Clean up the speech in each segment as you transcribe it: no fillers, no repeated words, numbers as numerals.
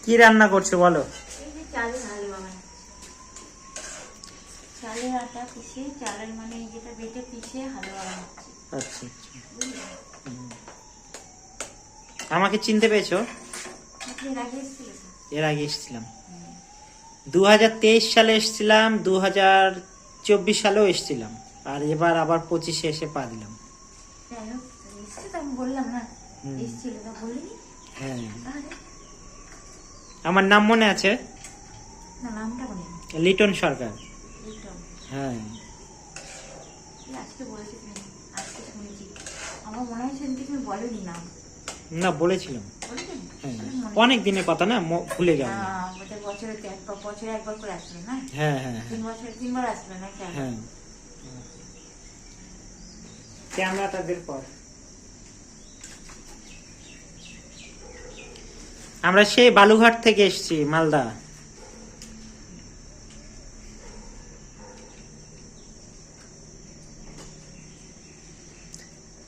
কি রান্না করছো বলো? এই যে চালের হালুয়া বানাচ্ছি। চালের আটা পিষে, চালের মানে যেটা বেটে পিষে হালুয়া বানাচ্ছি। আচ্ছা। আমাকে চিনতে পেরেছো? আপনি আগে এসেছিলেন? এর আগে এসেছিলাম 2023 সালে এসেছিলাম, 2024 সালেও এসেছিলাম, আর এবার আবার 25-এ এসে পা দিলাম। যাই হোক, এসেছে তো আমি বললাম না এসেছিল, তা বলিনি। হ্যাঁ, তাহলে আমার নাম মনে আছে? না, নামটা বলিনি। লিটন সরকার। লিটন। হ্যাঁ, এই আজকে বলেছি তুমি, আজকে শুনেছি। আমার মনে হয় সেদিনকে তুমি বলোনি নাম। না বলেছিলাম। বলেছেন? হ্যাঁ, তাহলে মনে অনেক দিনের কথা না, ভুলে যাও। বোধহয় বছরে তো একবার, বছরে একবার করে আসবে না? হ্যাঁ হ্যাঁ 3 বছরে 3বার আসবে না? হ্যাঁ। ক্যামেরাটা বের কর। আমরা সেই বালুঘাট থেকে এসেছি, মালদা।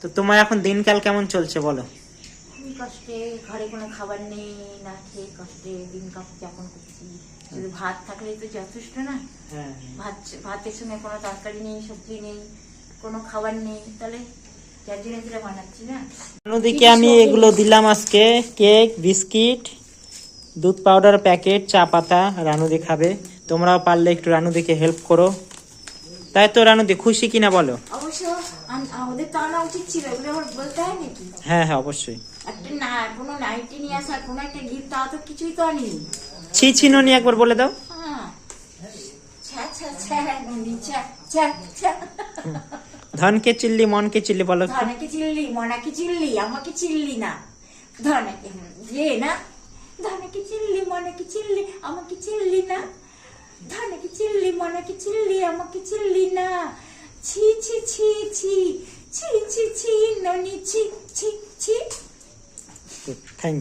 তো তোমার এখন দিনকাল কেমন চলছে বলো? খুবই কষ্টে, ঘরে কোনো খাবার নেই, না খেয়ে কষ্টে দিন যাপন করছি। শুধু ভাত থাকলেই তো যথেষ্ট না। হ্যাঁ, ভাতের সঙ্গে কোনো তরকারি নেই, সবজি নেই, কোনো খাবার নেই, তাহলে যার জন্য এটা বানাচ্ছি না। রানুদিকে আমি এগুলো দিলাম আজকে, কেক, বিস্কিট, দুধ পাউডার প্যাকেট, চা পাতা। রানুদি খাবে, তোমরাও পারলে একটু রানুদিকে হেল্প করো। তাই তো রানুদি, খুশি কিনা বলো? অবশ্য ওদের তো আনা উচিত ছিল, এগুলো আবার বলতে হয় নাকি? হ্যাঁ হ্যাঁ, অবশ্যই। একটা না, কোনো নাইটি নিয়ে আসা, কোনো একটা গিফট, তা তো কিছুই তো আনিনি। ছি ছি ননি, একবার বলে দাও। হ্যাঁ, ছ্যা ছ্যা ছ্যা ননি, ছ্যা ছ্যা ছ্যা। ধনকে চিল্লি মনকে চিল্লি বলো একটু। ধনাকে চিল্লি, মনাকে চিল্লি, আমাকে চিল্লি না। ধনাকে যে না, ধনাকে চিল্লি, মনাকে চিল্লি, আমাকে চিল্লি না। ধনাকে চিল্লি, মনাকে চিল্লি, আমাকে চিল্লি না। ছি ছি ছি ছি ছি ছি ছি ননি, ছি ছি ছি। থ্যাংক